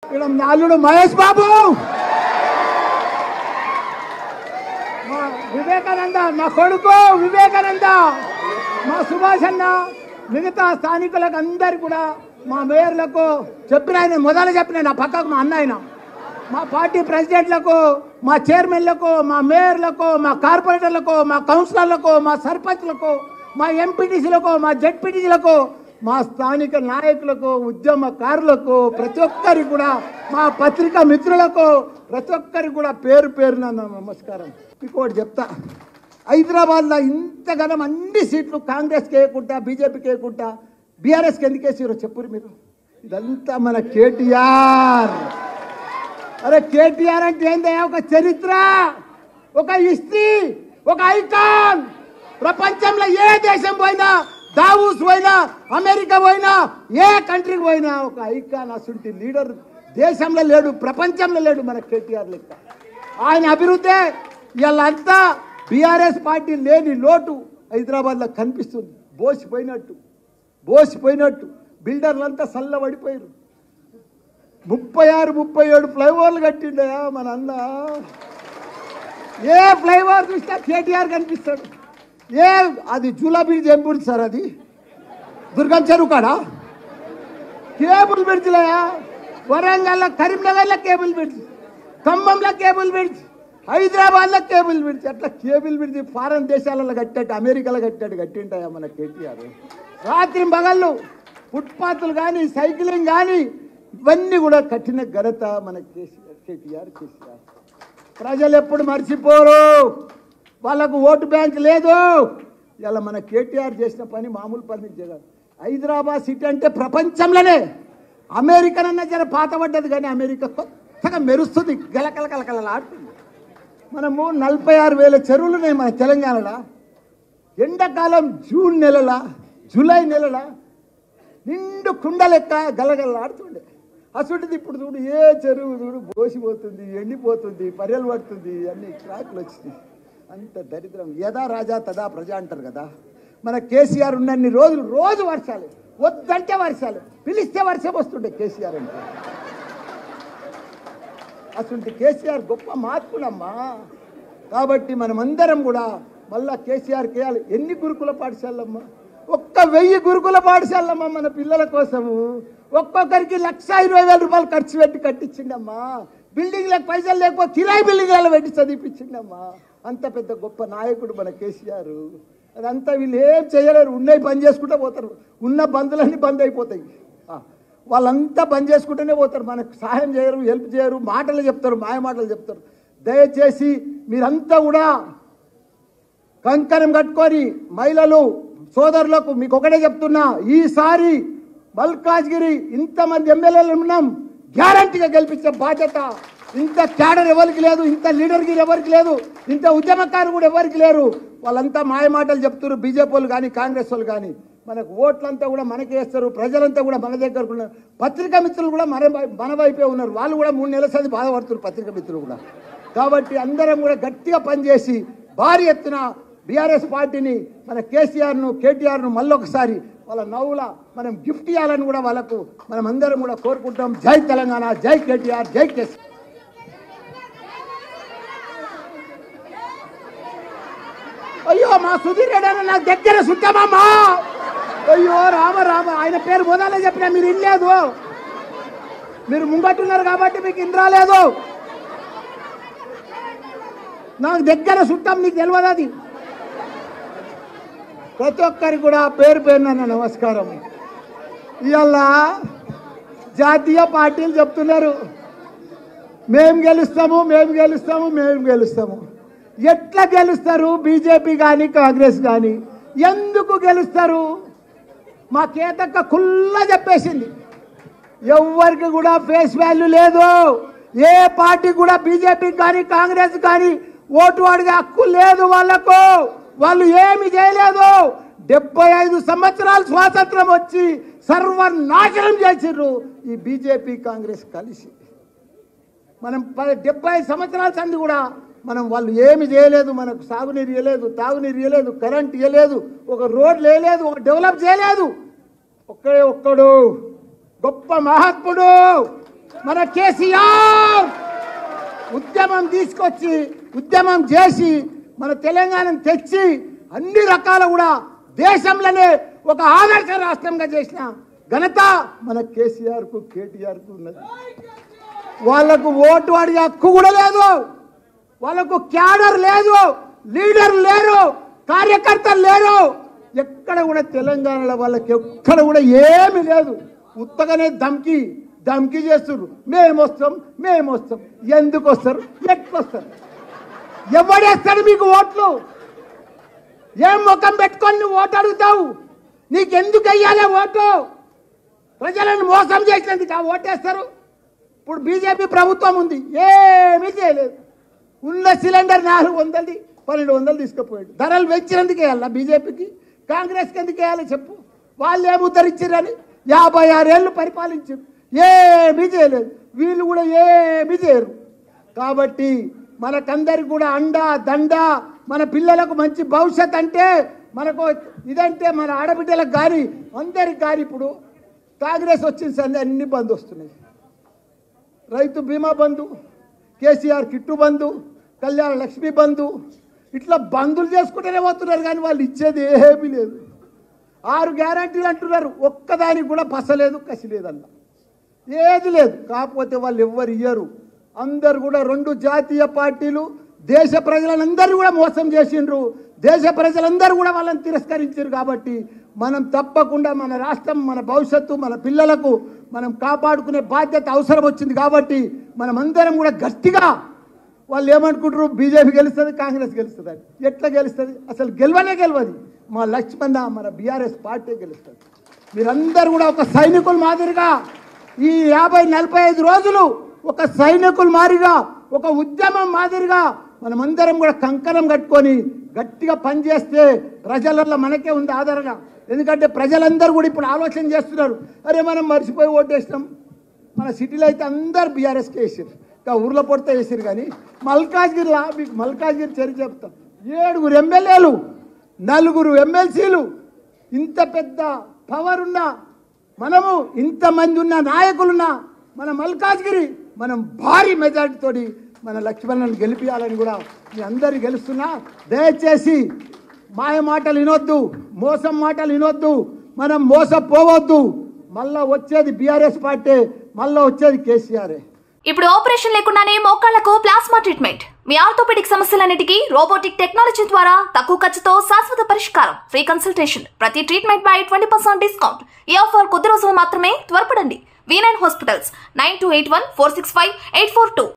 నాలుడు మహేష్ బాబు, మా వివేకానంద, నా కొడుకు వివేకానంద, మా సుభాష్ అన్న, మిగతా స్థానికులకు అందరు కూడా మా మేయర్లకు చెప్పిన, ఆయన మొదలు చెప్పిన, నా పక్కకు మా అన్న, మా పార్టీ ప్రెసిడెంట్లకు, మా చైర్మన్లకు, మా మేయర్లకు, మా కార్పొరేటర్లకు, మా కౌన్సిలర్లకు, మా సర్పంచ్లకు, మా ఎంపీటీసీలకు, మా జెడ్పీటీసీలకు, మా స్థానిక నాయకులకు, ఉద్యమకారులకు, ప్రతి ఒక్కరికి కూడా, మా పత్రికా మిత్రులకు ప్రతి ఒక్కరికి కూడా పేరు పేరున నమస్కారం. మీకు ఒకటి చెప్తా, హైదరాబాద్లో ఇంతగానం అన్ని సీట్లు కాంగ్రెస్కి వేయకుండా, బీజేపీకి వేయకుండా బీఆర్ఎస్కి ఎందుకు వేసారో చెప్పురు మీరు. ఇదంతా మన కేటీఆర్. అరే కేటీఆర్ అంటే ఏందయ్యా? ఒక చరిత్ర, ఒక హిస్టరీ, ఒక ఐకాన్. ప్రపంచంలో ఏ దేశం పోయినా, దావూస్ పోయినా, అమెరికా పోయినా, ఏ కంట్రీకి పోయినా ఒక ఐకాన్, అసంటి లీడర్ దేశంలో లేడు, ప్రపంచంలో లేడు మన కేటీఆర్ లెక్క. ఆయన అభివృద్ధి ఇవాళంతా బీఆర్ఎస్ పార్టీ లేని లోటు హైదరాబాద్లో కనిపిస్తుంది. బోసిపోయినట్టు బిల్డర్లంతా చల్లబడిపోయారు. 36-37 ఫ్లైఓవర్లు కట్టిండయా మన అన్న. ఏ ఫ్లైఓవర్ చూసినా కేటీఆర్ కనిపిస్తాడు. అది జూలా బ్రిడ్జ్ ఏం బ్రిడ్జ్ సార్? అది దుర్గం చెరువు కాడా? కేబుల్ బ్రిడ్జ్లయా. వరంగల్లో, కరీంనగర్లో కేబుల్ బ్రిడ్జ్, ఖమ్మంలో కేబుల్ బ్రిడ్జ్, హైదరాబాద్లో కేబుల్ బ్రిడ్జ్. అట్లా కేబుల్ బ్రిడ్జ్ ఫారెన్ దేశాలలో కట్టాడు, అమెరికాలో కట్టింటాయా మన కేటీఆర్. రాత్రి పగళ్ళు ఫుట్పాత్లు కానీ, సైక్లింగ్ కానీ ఇవన్నీ కూడా కట్టిన ఘనత మన కేటీఆర్. ప్రజలు ఎప్పుడు మర్చిపోరు, వాళ్ళకు ఓటు బ్యాంక్ లేదు. ఇలా మన కేటీఆర్ చేసిన పని మామూలు పని జగన్. హైదరాబాద్ సిటీ అంటే ప్రపంచంలోనే, అమెరికనన్నా జర పాతపడ్డది కానీ అమెరికా కొత్తగా మెరుస్తుంది, గలకలకలకలలాడుతుంది. మనము 46,000 చెరువులు ఉన్నాయి మన తెలంగాణలో. ఎండాకాలం జూన్ నెలల, జూలై నెలల నిండు కుండ లెక్క గలగలలాడుతుండే. అసలుంటిది ఇప్పుడు చూడు, ఏ చెరువు చూడు బోసిపోతుంది, ఎండిపోతుంది, పర్యలు పడుతుంది, అన్ని క్రాకులు వచ్చినాయి. అంత దరిద్రం. యథా రాజా తదా ప్రజ అంటారు కదా. మన కేసీఆర్ ఉన్నన్ని రోజులు రోజు వర్షాలు, వద్దంటే వర్షాలు, పిలిస్తే వర్షం వస్తుండే కేసీఆర్ అంటే. అసలు కేసీఆర్ గొప్ప మార్పులమ్మా. కాబట్టి మనమందరం కూడా మళ్ళా కేసీఆర్ కేయాలి. ఎన్ని గురుకుల పాఠశాలమ్మా? 1,000 గురుకుల పాఠశాలమ్మా మన పిల్లల కోసము. ఒక్కొక్కరికి 1,20,000 రూపాయలు ఖర్చు పెట్టి కట్టించిండమ్మా. బిల్డింగ్లకు పైసలు లేకపోతే కిరాయి బిల్డింగ్లలో పెట్టి చదివిపించిండమ్మా. అంత పెద్ద గొప్ప నాయకుడు మన కేసీఆర్. అదంతా వీళ్ళు ఏం చేయలేరు, ఉన్నాయి బంద్ చేసుకుంటూ పోతారు. ఉన్న బంధులన్నీ బంద్ అయిపోతాయి. వాళ్ళంతా బంద్ చేసుకుంటూనే పోతారు, మనకు సహాయం చేయరు, హెల్ప్ చేయరు, మాటలు చెప్తారు, మాయ మాటలు చెప్తారు. దయచేసి మీరంతా కూడా కంకణం కట్టుకొని, మహిళలు సోదరులకు మీకు ఒకటే చెప్తున్నా, ఈసారి మల్కాజ్గిరి ఇంతమంది ఎమ్మెల్యేలు ఉన్నాం, గ్యారంటీగా గెలిపించే బాధ్యత ఇంత క్యాడర్ ఎవరికి లేదు, ఇంత లీడర్గిరి ఎవరికి లేదు, ఇంత ఉద్యమకారు కూడా ఎవరికి లేరు. వాళ్ళంతా మాయ మాటలు చెప్తారు, బీజేపీ వాళ్ళు కానీ, కాంగ్రెస్ వాళ్ళు కానీ. మనకు ఓట్లంతా కూడా మనకి వేస్తారు, ప్రజలంతా కూడా మన దగ్గరకు ఉన్నారు. పత్రికా మిత్రులు కూడా మన వైపే ఉన్నారు. వాళ్ళు కూడా 3 నెలల సారి బాధపడుతున్నారు, పత్రికా మిత్రులు కూడా. కాబట్టి అందరం కూడా గట్టిగా పనిచేసి భారీ ఎత్తున బీఆర్ఎస్ పార్టీని, మన కేసీఆర్ను, కేటీఆర్ను మళ్ళొకసారి వాళ్ళ నవ్వుల మనం గిఫ్ట్ ఇవ్వాలని కూడా వాళ్ళకు మనం అందరం కూడా కోరుకుంటాం. జై తెలంగాణ, జై కేటీఆర్, జై కేసీఆర్. అయ్యో మా సుధీర్ రెడ్డి అన్న నాకు దగ్గర సుట్టమమ్మా. అయ్యో రామ రామ, ఆయన పేరు మొదలే చెప్పినా మీరు ఇనలేదు. మీరు ముంగట్టున్నారు కాబట్టి మీకు ఇన్ రాలేదు. నాకు దగ్గర సుట్టం, నీకు తెలియదు అది. ప్రతి ఒక్కరికి కూడా పేరు పేరున నమస్కారం. ఇవాళ జాతీయ పార్టీలు చెప్తున్నారు మేము గెలుస్తాము, మేము గెలుస్తాము, మేము గెలుస్తాము. ఎట్లా గెలుస్తారు? బీజేపీ కానీ, కాంగ్రెస్ కానీ ఎందుకు గెలుస్తారు? మా కేతక్క కుల్లా చెప్పేసింది, ఎవరికి కూడా ఫేస్ వాల్యూ లేదు. ఏ పార్టీ కూడా బీజేపీ కానీ, కాంగ్రెస్ కానీ ఓటు అడిగే హక్కు లేదు వాళ్ళకు. వాళ్ళు ఏమి చేయలేదు. 75 సంవత్సరాలు స్వాతంత్రం వచ్చి సర్వనాశనం చేసిర్రు ఈ బీజేపీ కాంగ్రెస్ కలిసి. మనం 75 సంవత్సరాల సంది కూడా మనం వాళ్ళు ఏమి చేయలేదు. మనకు సాగునీరు ఇవ్వలేదు, తాగునీరు ఇవ్వలేదు, కరెంట్ ఇవ్వలేదు, ఒక రోడ్లు వేయలేదు, ఒక డెవలప్ చేయలేదు. ఒక్కడే ఒక్కడు గొప్ప మహాత్ముడు మన కేసీఆర్ ఉద్యమం తీసుకొచ్చి ఉద్యమం చేసి మన తెలంగాణను తెచ్చి అన్ని రకాల కూడా దేశంలోనే ఒక ఆదర్శ రాష్ట్రంగా చేసిన ఘనత మన కేసీఆర్కు కేటీఆర్కు ఉన్నది. వాళ్ళకు ఓటు అడిగే హక్కు కూడా లేదు, వాళ్ళకు క్యాడర్ లేదు, లీడర్ లేరు, కార్యకర్తలు లేరు. ఎక్కడ కూడా తెలంగాణలో వాళ్ళకి ఎక్కడ కూడా ఏమీ లేదు. ఉత్తగానే ధమ్కి చేస్తున్నారు. మేము వస్తాం. ఎందుకు వస్తారు? ఎట్లొస్తారు? ఎవడేస్తాడు మీకు ఓట్లు? ఏం ముఖం పెట్టుకొని నువ్వు ఓటు అడుగుతావు? నీకెందుకు వెయ్యాలి ఓటు? ప్రజలను మోసం చేసినందుకు ఆ ఓటేస్తారు. ఇప్పుడు బీజేపీ ప్రభుత్వం ఉంది, ఏమీ చేయలేదు. ఉన్న సిలిండర్ 400 1200 తీసుకుపోయాడు. ధరలు పెంచినందుకు వేయాలా బీజేపీకి? కాంగ్రెస్కి ఎందుకు వేయాలి చెప్పు? వాళ్ళు ఏమి ఉద్ధరించారని 56 ఏళ్ళు పరిపాలించారు, ఏమీ చేయలేదు. వీళ్ళు కూడా ఏమీ చేయరు. కాబట్టి మనకందరికి కూడా అండా దండ, మన పిల్లలకు మంచి భవిష్యత్ అంటే మనకు ఇదంటే మన ఆడబిడ్డలకు కానీ అందరికి కానీ ఇప్పుడు కాంగ్రెస్ వచ్చిన సంది అన్ని బంద్ వస్తున్నాయి. రైతు బీమా బంధు, కేసీఆర్ కిట్టు బంధు, కళ్యాణ లక్ష్మి బంధు, ఇట్లా బంధులు చేసుకుంటూనే పోతున్నారు. కానీ వాళ్ళు ఇచ్చేది ఏమీ లేదు. 6 గ్యారంటీలు అంటున్నారు, ఒక్కదానికి కూడా పసలేదు, కసి లేదన్న, ఏది లేదు. కాకపోతే వాళ్ళు ఎవ్వరు ఇయ్యరు. అందరు కూడా 2 జాతీయ పార్టీలు దేశ ప్రజలందరూ కూడా మోసం చేసిండ్రు. దేశ ప్రజలందరూ కూడా వాళ్ళని తిరస్కరించారు. కాబట్టి మనం తప్పకుండా మన రాష్ట్రం, మన భవిష్యత్తు, మన పిల్లలకు మనం కాపాడుకునే బాధ్యత అవసరం వచ్చింది. కాబట్టి మనం అందరం కూడా గట్టిగా, వాళ్ళు ఏమనుకుంటారు బీజేపీ గెలుస్తుంది, కాంగ్రెస్ గెలుస్తుంది అని. ఎట్లా గెలుస్తుంది? అసలు గెలవదు. మా లక్ష్మణ మన బీఆర్ఎస్ పార్టీ గెలుస్తుంది. మీరందరూ కూడా ఒక సైనికుల మాదిరిగా ఈ 50-45 రోజులు ఒక సైనికుల మాదిరిగా, ఒక ఉద్యమం మాదిరిగా మనమందరం కూడా కంకణం కట్టుకొని గట్టిగా పనిచేస్తే ప్రజలలో మనకే ఉంది ఆధారంగా. ఎందుకంటే ప్రజలందరూ కూడా ఇప్పుడు ఆలోచన చేస్తున్నారు, అరే మనం మర్చిపోయి ఓటేసినాం. మన సిటీలో అయితే అందరు బీఆర్ఎస్కి వేసారు, ఇంకా ఊర్లో పొడితే వేసారు. కానీ మల్కాజ్గిరిలో మీకు మల్కాజ్గిరి చరిత్ర చెప్తాం. 7 ఎమ్మెల్యేలు, 4 ఎమ్మెల్సీలు, ఇంత పెద్ద పవర్ ఉన్న మనము, ఇంతమంది ఉన్న నాయకులున్న మన మల్కాజ్గిరి మనం భారీ మెజారిటీతోటి మన లక్ష్మణ్ని గెలిపించాలని కూడా మీ అందరు గెలుస్తున్నా. దయచేసి మాయ మాటలు వినొద్దు, మోసం మాటలు వినొద్దు, మనం మోసపోవద్దు. మళ్ళా వచ్చేది బీఆర్ఎస్ పార్టీ, మళ్ళా వచ్చేది కేసీఆర్. ఇప్పుడు ఆపరేషన్ లేకుండానే మోకాళ్లకు ప్లాస్మా ట్రీట్మెంట్. మీ ఆర్థోపెడిక్ సమస్యలన్నిటికీ రోబోటిక్ టెక్నాలజీ ద్వారా తక్కువ ఖర్చుతో శాశ్వత పరిష్కారం. ఫ్రీ కన్సల్టేషన్, ప్రతి ట్రీట్మెంట్ పై 20% డిస్కౌంట్. ఈ ఆఫర్ కొద్ది రోజులు మాత్రమే, త్వరపడండి. V9 hospitals 9281465842.